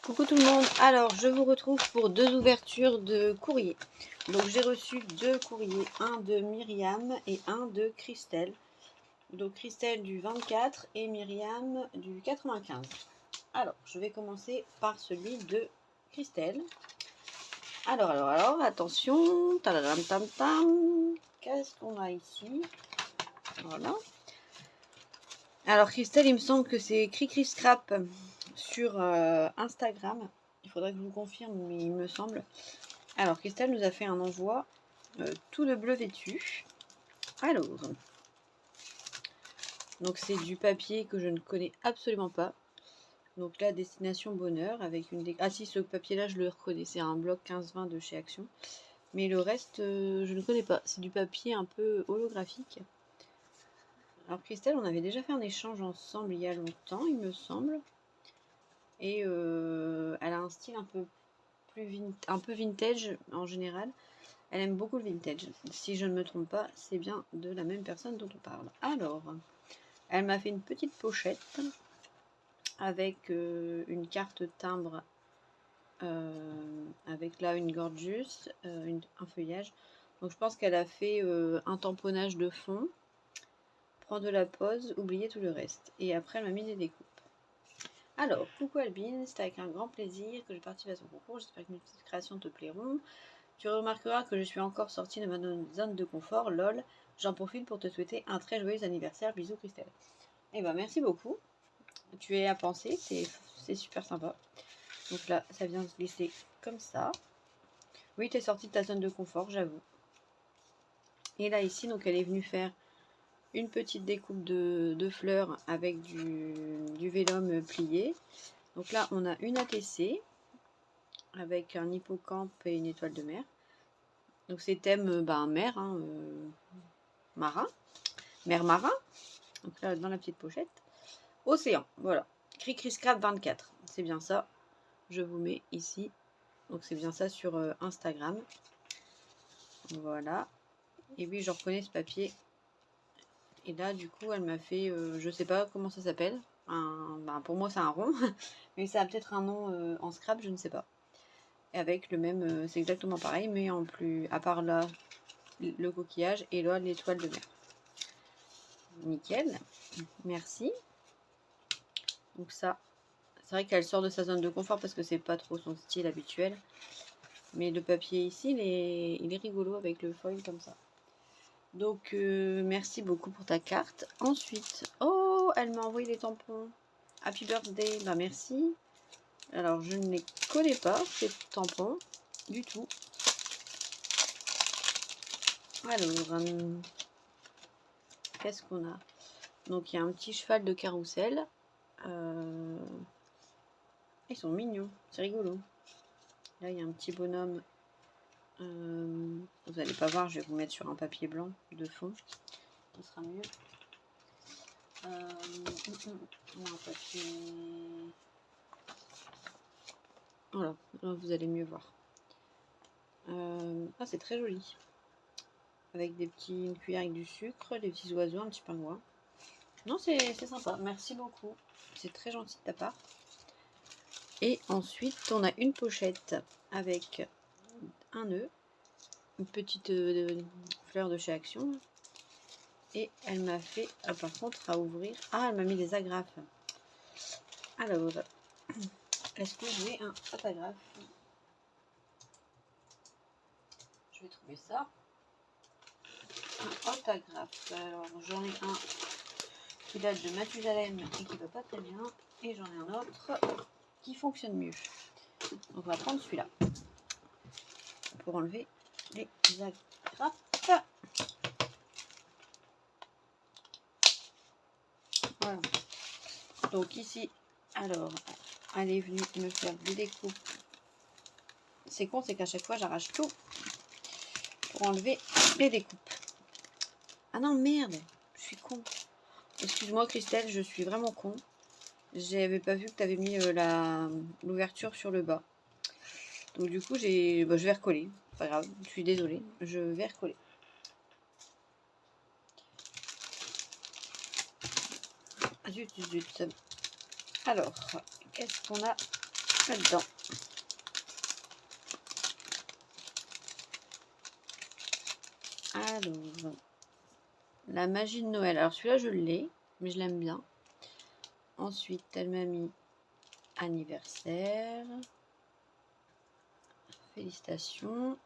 Coucou tout le monde, alors je vous retrouve pour deux ouvertures de courrier. Donc j'ai reçu deux courriers, un de Myriam et un de Christelle. Donc Christelle du 24 et Myriam du 95. Alors je vais commencer par celui de Christelle. Alors, attention, tadadam tam tam, qu'est-ce qu'on a ici? Voilà. Alors Christelle, il me semble que c'est Cricri Scrap sur Instagram. Il faudrait que je vous confirme, mais il me semble. Alors Christelle nous a fait un envoi tout de bleu vêtu. Alors, donc c'est du papier que je ne connais absolument pas. Donc là, destination bonheur avec une... Ah si, ce papier-là, je le reconnais. C'est un bloc 15-20 de chez Action. Mais le reste, je ne connais pas. C'est du papier un peu holographique. Alors Christelle, on avait déjà fait un échange ensemble il y a longtemps, il me semble. Et elle a un style un peu vintage en général. Elle aime beaucoup le vintage. Si je ne me trompe pas, c'est bien de la même personne dont on parle. Alors, elle m'a fait une petite pochette avec une carte timbre avec là une gorgeous, un feuillage. Donc je pense qu'elle a fait un tamponnage de fond, prend de la pose, oubliez tout le reste. Et après elle m'a mis des découpes. Alors, coucou Albine, c'est avec un grand plaisir que je participe à son concours. J'espère que mes petites créations te plairont. Tu remarqueras que je suis encore sortie de ma zone de confort, lol. J'en profite pour te souhaiter un très joyeux anniversaire. Bisous Christelle. Eh ben merci beaucoup. Tu es à penser, c'est super sympa. Donc là, ça vient se glisser comme ça. Oui, tu es sortie de ta zone de confort, j'avoue. Et là ici, donc elle est venue faire une petite découpe de fleurs avec du vélum plié. Donc là, on a une ATC avec un hippocampe et une étoile de mer. Donc c'est thème mer, hein, marin, mer marin. Donc là, dans la petite pochette. Océan, voilà. Cricri Scrap 24, c'est bien ça. Je vous mets ici. Donc c'est bien ça sur Instagram. Voilà. Et puis je reconnais ce papier. Et là, du coup, elle m'a fait, je sais pas comment ça s'appelle. Pour moi, c'est un rond. Mais ça a peut-être un nom en scrap, je ne sais pas. Et avec le même, c'est exactement pareil, mais en plus, à part là, le coquillage et là, l'étoile de mer. Nickel. Merci. Donc ça, c'est vrai qu'elle sort de sa zone de confort parce que c'est pas trop son style habituel. Mais le papier ici, il est rigolo avec le foil comme ça. Donc, merci beaucoup pour ta carte. Ensuite, oh, elle m'a envoyé des tampons. Happy birthday, bah merci. Alors, je ne les connais pas, ces tampons, du tout. Alors, qu'est-ce qu'on a? Donc, il y a un petit cheval de carrousel. Ils sont mignons, c'est rigolo. Là, il y a un petit bonhomme. Vous n'allez pas voir, je vais vous mettre sur un papier blanc de fond. Ce sera mieux. Un papier... Voilà, là, vous allez mieux voir. Ah, c'est très joli. Avec des une cuillère avec du sucre, des petits oiseaux, un petit pingouin. Non, c'est sympa. Merci beaucoup. C'est très gentil de ta part. Et ensuite, on a une pochette avec un nœud, une petite fleur de chez Action. Et elle m'a fait, par contre, à ouvrir. Ah, elle m'a mis des agrafes. Alors, est-ce que j'ai un autographe? Je vais trouver ça. Un autographe. Alors, j'en ai un qui date de Mathusalem et qui va pas très bien. Et j'en ai un autre qui fonctionne mieux. Donc, on va prendre celui-là pour enlever les agrafes. Voilà. Donc, ici, alors, elle est venue me faire des découpes. C'est con, c'est qu'à chaque fois, j'arrache tout pour enlever les découpes. Ah non, merde, je suis con. Excuse-moi, Christelle, je suis vraiment con. J'avais pas vu que tu avais mis l'ouverture sur le bas. Donc du coup, je vais recoller. Pas grave, je suis désolée. Je vais recoller. Zut, zut. Alors, qu'est-ce qu'on a là-dedans. Alors, la magie de Noël. Alors celui-là, je l'ai, mais je l'aime bien. Ensuite, elle m'a mis anniversaire. Félicitations.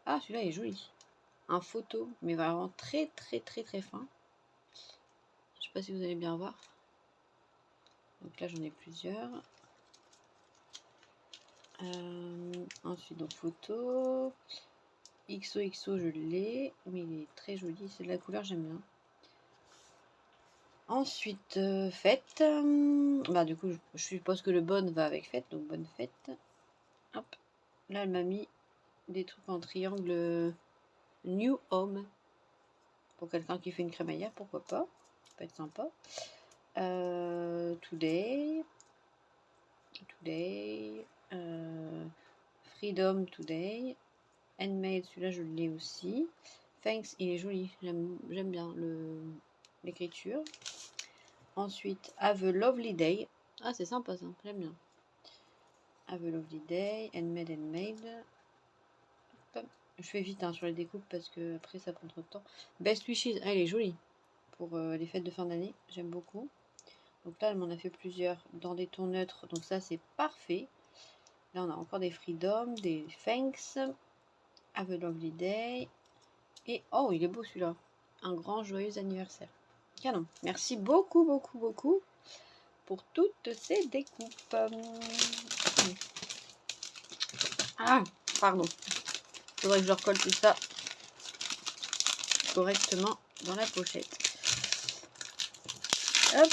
Ah, celui-là est joli. Un photo, mais vraiment très fin. Je sais pas si vous allez bien voir. Donc là, j'en ai plusieurs. Ensuite, donc photo. XOXO, je l'ai, mais il est très joli. C'est de la couleur, j'aime bien. Ensuite, fête. Bah, du coup, je suppose que le bonne va avec fête, donc bonne fête. Hop. Là, elle m'a mis des trucs en triangle New Home. Pour quelqu'un qui fait une crémaillère, pourquoi pas. Ça peut être sympa. Today. Freedom Today. Handmade, celui-là, je l'ai aussi. Thanks, il est joli. J'aime bien l'écriture. Ensuite, Have a Lovely Day. Ah, c'est sympa ça, j'aime bien. Have a Lovely Day, Handmade. Je fais vite sur les découpes parce que après ça prend trop de temps. Best Wishes, ah, elle est jolie pour les fêtes de fin d'année, j'aime beaucoup. Donc là, elle m'en a fait plusieurs dans des tons neutres, donc ça c'est parfait. Là, on a encore des Freedom, des Thanks, Have a Lovely Day. Et oh, il est beau celui-là. Un grand joyeux anniversaire. Canon. Merci beaucoup pour toutes ces découpes. Ah, pardon. Il faudrait que je recolle tout ça correctement dans la pochette. Hop.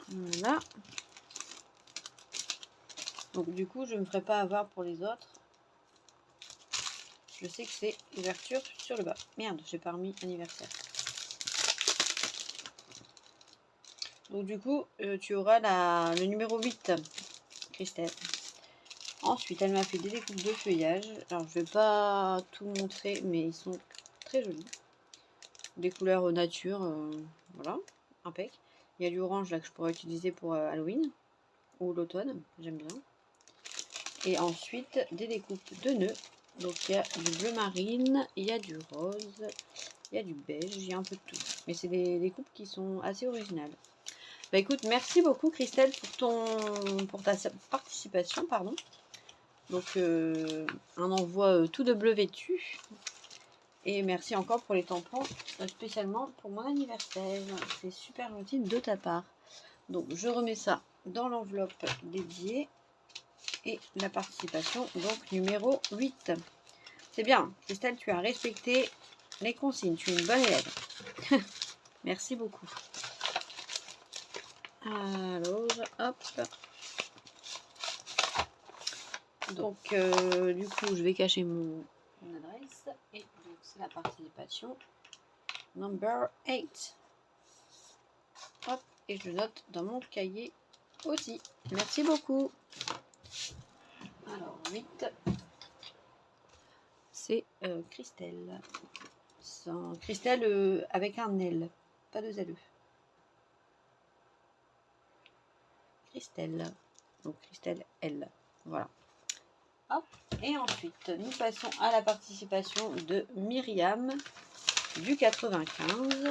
Voilà. Donc du coup, je ne me ferai pas avoir pour les autres. Je sais que c'est ouverture sur le bas. Merde, j'ai pas remis anniversaire. Donc du coup, tu auras le numéro 8, Christelle. Ensuite, elle m'a fait des découpes de feuillage. Alors, je vais pas tout montrer, mais ils sont très jolis. Des couleurs nature, voilà, impec. Il y a du orange là que je pourrais utiliser pour Halloween ou l'automne, j'aime bien. Et ensuite, des découpes de nœuds. Donc, il y a du bleu marine, il y a du rose, il y a du beige, il y a un peu de tout. Mais c'est des découpes qui sont assez originales. Bah écoute, merci beaucoup Christelle pour ta participation, pardon. Donc un envoi tout de bleu vêtu. Et merci encore pour les tampons, spécialement pour mon anniversaire. C'est super gentil de ta part. Donc je remets ça dans l'enveloppe dédiée. Et la participation, donc numéro 8. C'est bien, Christelle, tu as respecté les consignes. Tu es une bonne élève. Merci beaucoup. Alors, hop. Donc, du coup, je vais cacher mon adresse. Et donc, c'est la participation number 8. Hop, et je le note dans mon cahier aussi. Merci beaucoup. Alors, 8. C'est Christelle. Christelle avec un L, pas de ZE. Christelle. Donc, Christelle L. Voilà. Hop. Et ensuite, nous passons à la participation de Myriam du 95.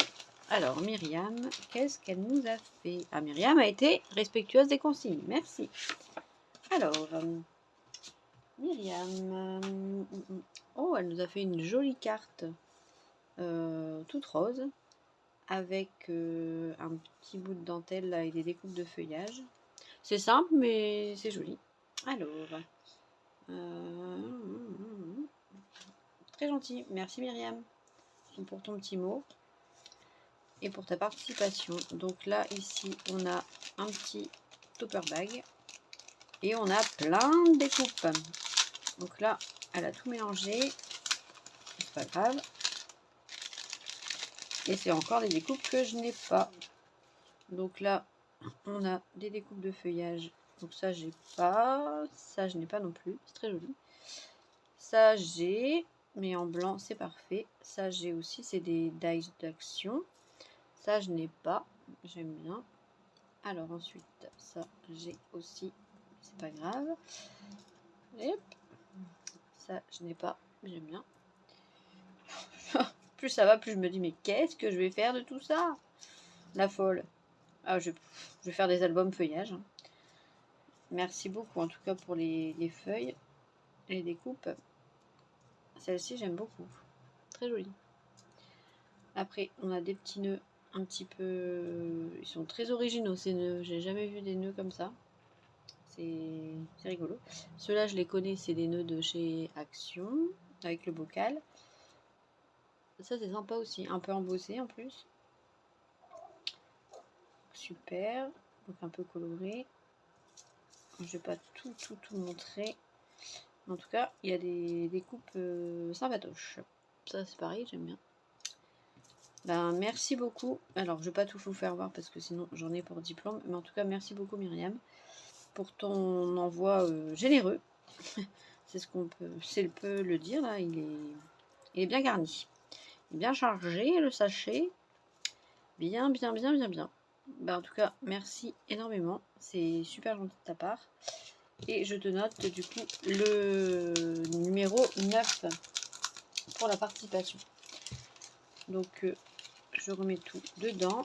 Alors, Myriam, qu'est-ce qu'elle nous a fait? Ah, Myriam a été respectueuse des consignes. Merci. Alors, Myriam. Oh, elle nous a fait une jolie carte toute rose avec un petit bout de dentelle là, et des découpes de feuillage. C'est simple, mais c'est joli. Alors, très gentil. Merci Myriam pour ton petit mot et pour ta participation. Donc là, ici, on a un petit topper bag et on a plein de découpes. Donc là, elle a tout mélangé. C'est pas grave. Et c'est encore des découpes que je n'ai pas. Donc là, on a des découpes de feuillage. Donc ça, j'ai pas. Ça, je n'ai pas non plus. C'est très joli. Ça, j'ai. Mais en blanc, c'est parfait. Ça, j'ai aussi. C'est des dies d'action. Ça, je n'ai pas. J'aime bien. Alors ensuite, ça j'ai aussi, c'est pas grave. Hop. Ça je n'ai pas, j'aime bien. Plus ça va, plus je me dis mais qu'est-ce que je vais faire de tout ça? La folle. Ah, je vais faire des albums feuillage. Hein. Merci beaucoup en tout cas pour les feuilles et les découpes. Celle-ci j'aime beaucoup. Très jolie. Après on a des petits nœuds un petit peu... Ils sont très originaux ces nœuds. J'ai jamais vu des nœuds comme ça. C'est rigolo. Ceux-là je les connais, c'est des nœuds de chez Action avec le bocal. Ça c'est sympa aussi. Un peu embossé en plus. Super. Donc un peu coloré. Je vais pas tout montrer. En tout cas, il y a des coupes sympatoches. Ça, c'est pareil, j'aime bien. Ben, merci beaucoup. Alors, je vais pas tout vous faire voir parce que sinon, j'en ai pour diplôme. Mais en tout cas, merci beaucoup, Myriam, pour ton envoi généreux. C'est ce qu'on peut le dire, là. Il est bien garni. Il est bien chargé, le sachet. Bien. Ben, en tout cas, merci énormément. C'est super gentil de ta part. Et je te note du coup le numéro 9 pour la participation. Donc je remets tout dedans.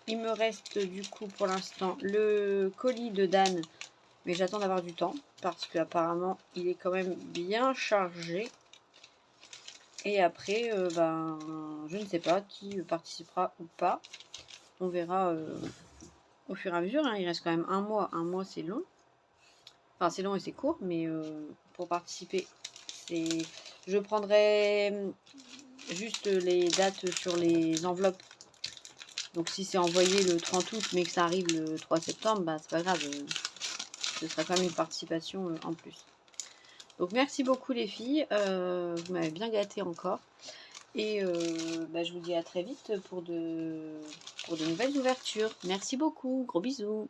Il me reste du coup pour l'instant le colis de Dan. Mais j'attends d'avoir du temps parce qu'apparemment il est quand même bien chargé. Et après, ben, je ne sais pas qui participera ou pas. On verra au fur et à mesure. Hein. Il reste quand même un mois. Un mois c'est long. Enfin, c'est long et c'est court, mais pour participer, je prendrai juste les dates sur les enveloppes. Donc, si c'est envoyé le 30 août, mais que ça arrive le 3 septembre, bah, c'est pas grave. Ce sera quand même une participation en plus. Donc, merci beaucoup les filles. Vous m'avez bien gâté encore. Et bah, je vous dis à très vite pour de nouvelles ouvertures. Merci beaucoup. Gros bisous.